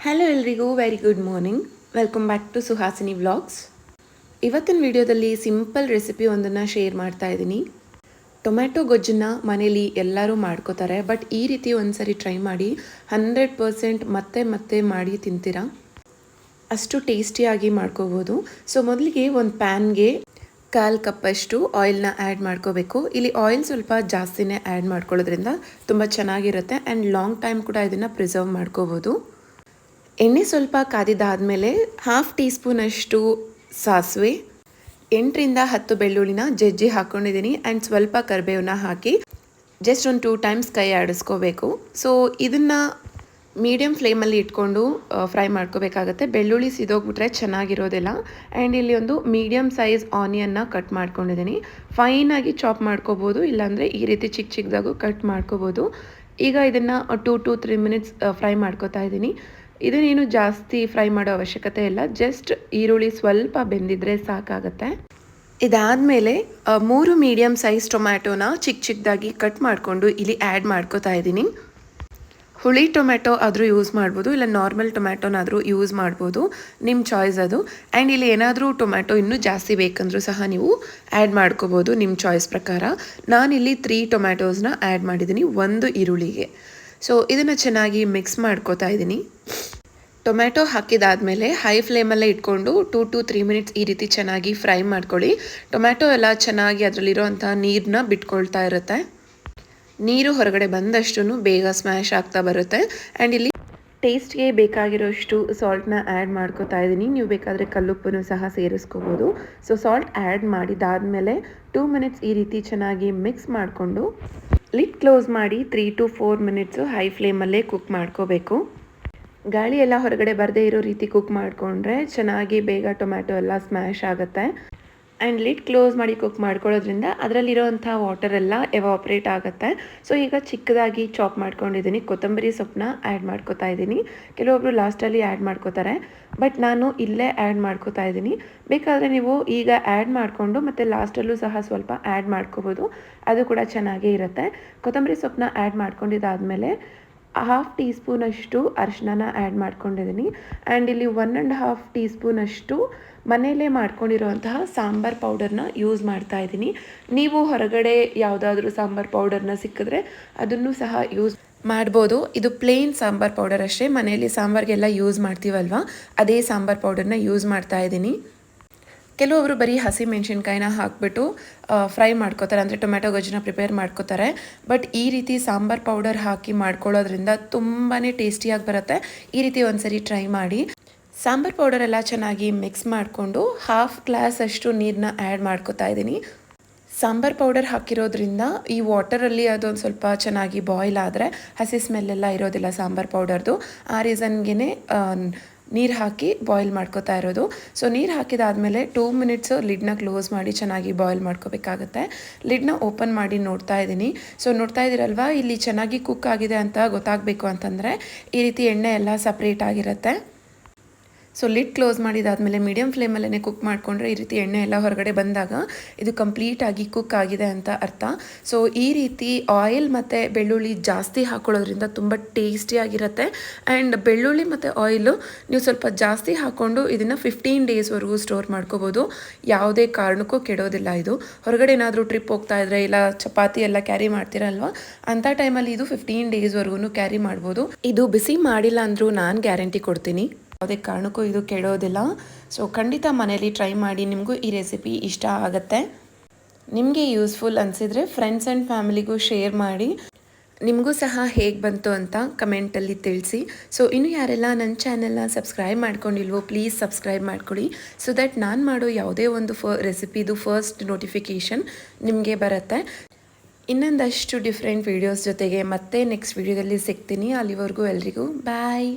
Hello ಎಲ್ರಿಗೂ very good morning. Welcome back to Suhasini vlogs. ಇವತ್ತಿನ ವಿಡಿಯೋದಲ್ಲಿ ಸಿಂಪಲ್ ರೆಸಿಪಿ ಒಂದನ್ನು ಶೇರ್ ಮಾಡ್ತಾ ಇದ್ದೀನಿ. ಟೊಮ್ಯಾಟೊ ಗೊಜ್ಜನ್ನು ಮನೇಲಿ ಎಲ್ಲರೂ ಮಾಡ್ಕೋತಾರೆ, ಬಟ್ ಈ ರೀತಿ ಒಂದ್ಸರಿ ಟ್ರೈ ಮಾಡಿ 100% ಮತ್ತೆ ಮತ್ತೆ ಮಾಡಿ ತಿಂತೀರಾ, ಅಷ್ಟು ಟೇಸ್ಟಿಯಾಗಿ ಮಾಡ್ಕೋಬೋದು. ಸೊ ಮೊದಲಿಗೆ ಒಂದು ಪ್ಯಾನ್ಗೆ 1/4 ಕಪ್ಪಷ್ಟು ಆಯಿಲ್ನ ಆ್ಯಡ್ ಮಾಡ್ಕೋಬೇಕು. ಇಲ್ಲಿ ಆಯಿಲ್ ಸ್ವಲ್ಪ ಜಾಸ್ತಿನೇ ಆ್ಯಡ್ ಮಾಡ್ಕೊಳ್ಳೋದ್ರಿಂದ ತುಂಬ ಚೆನ್ನಾಗಿರುತ್ತೆ ಆ್ಯಂಡ್ ಲಾಂಗ್ ಟೈಮ್ ಕೂಡ ಇದನ್ನು ಪ್ರಿಸರ್ವ್ ಮಾಡ್ಕೋಬೋದು. ಎಣ್ಣೆ ಸ್ವಲ್ಪ ಕಾದಿದ್ದಾದಮೇಲೆ 1/2 ಟೀ ಸ್ಪೂನಷ್ಟು ಸಾಸಿವೆ, 8ರಿಂದ 10 ಬೆಳ್ಳುಳ್ಳಿನ ಜಜ್ಜಿ ಹಾಕ್ಕೊಂಡಿದ್ದೀನಿ ಆ್ಯಂಡ್ ಸ್ವಲ್ಪ ಕರಿಬೇವನ್ನ ಹಾಕಿ ಜಸ್ಟ್ ಒಂದು 2 ಟೈಮ್ಸ್ ಕೈ ಆಡಿಸ್ಕೋಬೇಕು. ಸೊ ಇದನ್ನು ಮೀಡಿಯಮ್ ಫ್ಲೇಮಲ್ಲಿ ಇಟ್ಕೊಂಡು ಫ್ರೈ ಮಾಡ್ಕೋಬೇಕಾಗತ್ತೆ. ಬೆಳ್ಳುಳ್ಳಿ ಸಿದೋಗ್ಬಿಟ್ರೆ ಚೆನ್ನಾಗಿರೋದಿಲ್ಲ. ಆ್ಯಂಡ್ ಇಲ್ಲಿ ಒಂದು ಮೀಡಿಯಮ್ ಸೈಜ್ ಆನಿಯನ್ನ ಕಟ್ ಮಾಡ್ಕೊಂಡಿದ್ದೀನಿ. ಫೈನಾಗಿ ಚಾಪ್ ಮಾಡ್ಕೋಬೋದು, ಇಲ್ಲಾಂದರೆ ಈ ರೀತಿ ಚಿಕ್ಕ ಚಿಕ್ಕದಾಗೂ ಕಟ್ ಮಾಡ್ಕೋಬೋದು. ಈಗ ಇದನ್ನು 2 to 3 ಮಿನಿಟ್ಸ್ ಫ್ರೈ ಮಾಡ್ಕೋತಾ ಇದ್ದೀನಿ. ಇದನ್ನೇನು ಜಾಸ್ತಿ ಫ್ರೈ ಮಾಡೋ ಅವಶ್ಯಕತೆ ಇಲ್ಲ, ಜಸ್ಟ್ ಈರುಳ್ಳಿ ಸ್ವಲ್ಪ ಬೆಂದಿದ್ರೆ ಸಾಕಾಗತ್ತೆ. ಇದಾದಮೇಲೆ 3 ಮೀಡಿಯಮ್ ಸೈಜ್ ಟೊಮ್ಯಾಟೋನ ಚಿಕ್ಕ ಚಿಕ್ಕದಾಗಿ ಕಟ್ ಮಾಡಿಕೊಂಡು ಇಲ್ಲಿ ಆ್ಯಡ್ ಮಾಡ್ಕೋತಾ ಇದ್ದೀನಿ. ಹುಳಿ ಟೊಮ್ಯಾಟೊ ಆದರೂ ಯೂಸ್ ಮಾಡ್ಬೋದು, ಇಲ್ಲ ನಾರ್ಮಲ್ ಟೊಮ್ಯಾಟೊನಾದರೂ ಯೂಸ್ ಮಾಡ್ಬೋದು, ನಿಮ್ಮ ಚಾಯ್ಸ್ ಅದು. ಆ್ಯಂಡ್ ಇಲ್ಲಿ ಏನಾದರೂ ಟೊಮ್ಯಾಟೊ ಇನ್ನೂ ಜಾಸ್ತಿ ಬೇಕಂದ್ರೂ ಸಹ ನೀವು ಆ್ಯಡ್ ಮಾಡ್ಕೋಬೋದು ನಿಮ್ಮ ಚಾಯ್ಸ್ ಪ್ರಕಾರ. ನಾನಿಲ್ಲಿ 3 ಟೊಮ್ಯಾಟೋಸ್ನ ಆ್ಯಡ್ ಮಾಡಿದ್ದೀನಿ 1 ಈರುಳ್ಳಿಗೆ. ಸೊ ಇದನ್ನು ಚೆನ್ನಾಗಿ ಮಿಕ್ಸ್ ಮಾಡ್ಕೋತಾ ಇದ್ದೀನಿ. ಟೊಮ್ಯಾಟೊ ಹಾಕಿದಾದಮೇಲೆ ಹೈ ಫ್ಲೇಮಲ್ಲೇ ಇಟ್ಕೊಂಡು 2 to 3 ಮಿನಿಟ್ಸ್ ಈ ರೀತಿ ಚೆನ್ನಾಗಿ ಫ್ರೈ ಮಾಡ್ಕೊಳ್ಳಿ. ಟೊಮ್ಯಾಟೊ ಎಲ್ಲ ಚೆನ್ನಾಗಿ ಅದರಲ್ಲಿರೋವಂಥ ನೀರನ್ನ ಬಿಟ್ಕೊಳ್ತಾ ಇರುತ್ತೆ. ನೀರು ಹೊರಗಡೆ ಬಂದಷ್ಟು ಬೇಗ ಸ್ಮ್ಯಾಶ್ ಆಗ್ತಾ ಬರುತ್ತೆ. ಆ್ಯಂಡ್ ಇಲ್ಲಿ ಟೇಸ್ಟ್ಗೆ ಬೇಕಾಗಿರೋಷ್ಟು ಸಾಲ್ಟ್ನ ಆ್ಯಡ್ ಮಾಡ್ಕೋತಾ ಇದ್ದೀನಿ. ನೀವು ಬೇಕಾದರೆ ಕಲ್ಲುಪ್ಪನ್ನು ಸಹ ಸೇರಿಸ್ಕೋಬೋದು. ಸೊ ಸಾಲ್ಟ್ ಆ್ಯಡ್ ಮಾಡಿದಾದಮೇಲೆ 2 ಮಿನಿಟ್ಸ್ ಈ ರೀತಿ ಚೆನ್ನಾಗಿ ಮಿಕ್ಸ್ ಮಾಡಿಕೊಂಡು ಲಿಡ್ ಕ್ಲೋಸ್ ಮಾಡಿ 3 to 4 ಮಿನಿಟ್ಸು ಹೈ ಫ್ಲೇಮಲ್ಲೇ ಕುಕ್ ಮಾಡ್ಕೋಬೇಕು. ಗಾಳಿ ಎಲ್ಲ ಹೊರಗಡೆ ಬರದೇ ಇರೋ ರೀತಿ ಕುಕ್ ಮಾಡಿಕೊಂಡ್ರೆ ಚೆನ್ನಾಗಿ ಬೇಗ ಟೊಮ್ಯಾಟೊ ಎಲ್ಲ ಸ್ಮ್ಯಾಶ್ ಆಗುತ್ತೆ. ಆ್ಯಂಡ್ ಲಿಡ್ ಕ್ಲೋಸ್ ಮಾಡಿ ಕುಕ್ ಮಾಡ್ಕೊಳ್ಳೋದ್ರಿಂದ ಅದರಲ್ಲಿರೋವಂಥ ವಾಟರ್ ಎಲ್ಲ ಎವಾಪ್ರೇಟ್ ಆಗುತ್ತೆ. ಸೊ ಈಗ ಚಿಕ್ಕದಾಗಿ ಚಾಪ್ ಮಾಡ್ಕೊಂಡಿದ್ದೀನಿ ಕೊತ್ತಂಬರಿ ಸೊಪ್ಪನ್ನ ಆ್ಯಡ್ ಮಾಡ್ಕೋತಾ ಇದ್ದೀನಿ. ಕೆಲವೊಬ್ಬರು ಲಾಸ್ಟಲ್ಲಿ ಆ್ಯಡ್ ಮಾಡ್ಕೋತಾರೆ, ಬಟ್ ನಾನು ಇಲ್ಲೇ ಆ್ಯಡ್ ಮಾಡ್ಕೋತಾ ಇದ್ದೀನಿ. ಬೇಕಾದರೆ ನೀವು ಈಗ ಆ್ಯಡ್ ಮಾಡಿಕೊಂಡು ಮತ್ತು ಲಾಸ್ಟಲ್ಲೂ ಸಹ ಸ್ವಲ್ಪ ಆ್ಯಡ್ ಮಾಡ್ಕೋಬೋದು, ಅದು ಕೂಡ ಚೆನ್ನಾಗೇ ಇರುತ್ತೆ. ಕೊತ್ತಂಬರಿ ಸೊಪ್ಪನ್ನ ಆ್ಯಡ್ ಮಾಡ್ಕೊಂಡಿದ್ದಾದಮೇಲೆ 1/2 ಟೀ ಸ್ಪೂನಷ್ಟು ಅರಿಶಿನ ಆ್ಯಡ್ ಮಾಡ್ಕೊಂಡಿದ್ದೀನಿ. ಆ್ಯಂಡ್ ಇಲ್ಲಿ 1.5 ಟೀ ಸ್ಪೂನಷ್ಟು ಮನೆಯಲ್ಲೇ ಮಾಡ್ಕೊಂಡಿರೋಂತಹ ಸಾಂಬಾರ್ ಪೌಡರ್ನ ಯೂಸ್ ಮಾಡ್ತಾ ಇದ್ದೀನಿ. ನೀವು ಹೊರಗಡೆ ಯಾವುದಾದ್ರೂ ಸಾಂಬಾರ್ ಪೌಡರ್ನ ಸಿಕ್ಕಿದ್ರೆ ಅದನ್ನು ಸಹ ಯೂಸ್ ಮಾಡ್ಬೋದು. ಇದು ಪ್ಲೇನ್ ಸಾಂಬಾರ್ ಪೌಡರ್ ಅಷ್ಟೇ, ಮನೆಯಲ್ಲಿ ಸಾಂಬಾರಿಗೆಲ್ಲ ಯೂಸ್ ಮಾಡ್ತೀವಲ್ವ ಅದೇ ಸಾಂಬಾರ್ ಪೌಡರ್ನ ಯೂಸ್ ಮಾಡ್ತಾ ಇದ್ದೀನಿ. ಕೆಲವೊಬ್ಬರು ಬರೀ ಹಸಿ ಮೆಣಸಿನ್ಕಾಯಿನ ಹಾಕಿಬಿಟ್ಟು ಫ್ರೈ ಮಾಡ್ಕೋತಾರೆ, ಅಂದರೆ ಟೊಮ್ಯಾಟೊ ಗೊಜ್ಜನ್ನ ಪ್ರಿಪೇರ್ ಮಾಡ್ಕೋತಾರೆ. ಬಟ್ ಈ ರೀತಿ ಸಾಂಬಾರ್ ಪೌಡರ್ ಹಾಕಿ ಮಾಡ್ಕೊಳ್ಳೋದ್ರಿಂದ ತುಂಬಾ ಟೇಸ್ಟಿಯಾಗಿ ಬರುತ್ತೆ. ಈ ರೀತಿ ಒಂದ್ಸರಿ ಟ್ರೈ ಮಾಡಿ. ಸಾಂಬಾರ್ ಪೌಡರ್ ಎಲ್ಲ ಚೆನ್ನಾಗಿ ಮಿಕ್ಸ್ ಮಾಡಿಕೊಂಡು 1/2 ಗ್ಲಾಸ್ ಅಷ್ಟು ನೀರನ್ನ ಆ್ಯಡ್ ಮಾಡ್ಕೋತಾ ಇದ್ದೀನಿ. ಸಾಂಬಾರ್ ಪೌಡರ್ ಹಾಕಿರೋದ್ರಿಂದ ಈ ವಾಟರಲ್ಲಿ ಅದೊಂದು ಸ್ವಲ್ಪ ಚೆನ್ನಾಗಿ ಬಾಯ್ಲ್ ಆದರೆ ಹಸಿ ಸ್ಮೆಲ್ಲೆಲ್ಲ ಇರೋದಿಲ್ಲ ಸಾಂಬಾರ್ ಪೌಡರ್ದು. ಆ ರೀಸನ್ಗೆ ನೀರು ಹಾಕಿ ಬಾಯ್ಲ್ ಮಾಡ್ಕೋತಾ ಇರೋದು. ಸೊ ನೀರು ಹಾಕಿದಾದಮೇಲೆ 2 ಮಿನಿಟ್ಸು ಲಿಡ್ನ ಕ್ಲೋಸ್ ಮಾಡಿ ಚೆನ್ನಾಗಿ ಬಾಯ್ಲ್ ಮಾಡ್ಕೋಬೇಕಾಗತ್ತೆ. ಲಿಡ್ನ ಓಪನ್ ಮಾಡಿ ನೋಡ್ತಾ ಇದ್ದೀನಿ. ಸೊ ನೋಡ್ತಾ ಇದ್ದೀರಲ್ವ, ಇಲ್ಲಿ ಚೆನ್ನಾಗಿ ಕುಕ್ ಆಗಿದೆ ಅಂತ ಗೊತ್ತಾಗಬೇಕು ಅಂತಂದರೆ ಈ ರೀತಿ ಎಣ್ಣೆ ಎಲ್ಲ ಸಪ್ರೇಟ್ ಆಗಿರುತ್ತೆ. ಸೊ ಲಿಡ್ ಕ್ಲೋಸ್ ಮಾಡಿದಾದಮೇಲೆ ಮೀಡಿಯಮ್ ಫ್ಲೇಮಲ್ಲೇ ಕುಕ್ ಮಾಡಿಕೊಂಡ್ರೆ ಈ ರೀತಿ ಎಣ್ಣೆ ಎಲ್ಲ ಹೊರಗಡೆ ಬಂದಾಗ ಇದು ಕಂಪ್ಲೀಟಾಗಿ ಕುಕ್ ಆಗಿದೆ ಅಂತ ಅರ್ಥ. ಸೊ ಈ ರೀತಿ ಆಯಿಲ್ ಮತ್ತು ಬೆಳ್ಳುಳ್ಳಿ ಜಾಸ್ತಿ ಹಾಕ್ಕೊಳ್ಳೋದ್ರಿಂದ ತುಂಬ ಟೇಸ್ಟಿಯಾಗಿರುತ್ತೆ. ಆ್ಯಂಡ್ ಬೆಳ್ಳುಳ್ಳಿ ಮತ್ತು ಆಯಿಲು ನೀವು ಸ್ವಲ್ಪ ಜಾಸ್ತಿ ಹಾಕ್ಕೊಂಡು ಇದನ್ನು 15 ಡೇಸ್ವರೆಗೂ ಸ್ಟೋರ್ ಮಾಡ್ಕೋಬೋದು. ಯಾವುದೇ ಕಾರಣಕ್ಕೂ ಕೆಡೋದಿಲ್ಲ ಇದು. ಹೊರಗಡೆ ಏನಾದರೂ ಟ್ರಿಪ್ ಹೋಗ್ತಾ ಇದ್ರೆ ಇಲ್ಲ ಚಪಾತಿ ಎಲ್ಲ ಕ್ಯಾರಿ ಮಾಡ್ತೀರಲ್ವ, ಅಂಥ ಟೈಮಲ್ಲಿ ಇದು 15 ಡೇಸ್ವರೆಗೂ ಕ್ಯಾರಿ ಮಾಡ್ಬೋದು. ಇದು ಬಿಸಿ ಮಾಡಿಲ್ಲ ಅಂದರೂ ನಾನು ಗ್ಯಾರಂಟಿ ಕೊಡ್ತೀನಿ, ಯಾವುದೇ ಕಾರಣಕ್ಕೂ ಇದು ಕೆಡೋದಿಲ್ಲ. ಸೊ ಖಂಡಿತ ಮನೇಲಿ ಟ್ರೈ ಮಾಡಿ, ನಿಮಗೂ ಈ ರೆಸಿಪಿ ಇಷ್ಟ ಆಗುತ್ತೆ. ನಿಮಗೆ ಯೂಸ್ಫುಲ್ ಅನಿಸಿದರೆ ಫ್ರೆಂಡ್ಸ್ ಆ್ಯಂಡ್ ಫ್ಯಾಮಿಲಿಗೂ ಶೇರ್ ಮಾಡಿ. ನಿಮಗೂ ಸಹ ಹೇಗೆ ಬಂತು ಅಂತ ಕಮೆಂಟಲ್ಲಿ ತಿಳಿಸಿ. ಸೊ ಇನ್ನು ಯಾರೆಲ್ಲ ನನ್ನ ಚಾನೆಲ್ನ ಸಬ್ಸ್ಕ್ರೈಬ್ ಮಾಡ್ಕೊಂಡಿಲ್ವೋ ಪ್ಲೀಸ್ ಸಬ್ಸ್ಕ್ರೈಬ್ ಮಾಡ್ಕೊಳ್ಳಿ, ಸೊ ದಟ್ ನಾನು ಮಾಡೋ ಯಾವುದೇ ಒಂದು ರೆಸಿಪಿದು ಫಸ್ಟ್ ನೋಟಿಫಿಕೇಷನ್ ನಿಮಗೆ ಬರುತ್ತೆ. ಇನ್ನೊಂದಷ್ಟು ಡಿಫ್ರೆಂಟ್ ವೀಡಿಯೋಸ್ ಜೊತೆಗೆ ಮತ್ತೆ ನೆಕ್ಸ್ಟ್ ವೀಡಿಯೋದಲ್ಲಿ ಸಿಗ್ತೀನಿ. ಅಲ್ಲಿವರೆಗೂ ಎಲ್ರಿಗೂ ಬಾಯ್.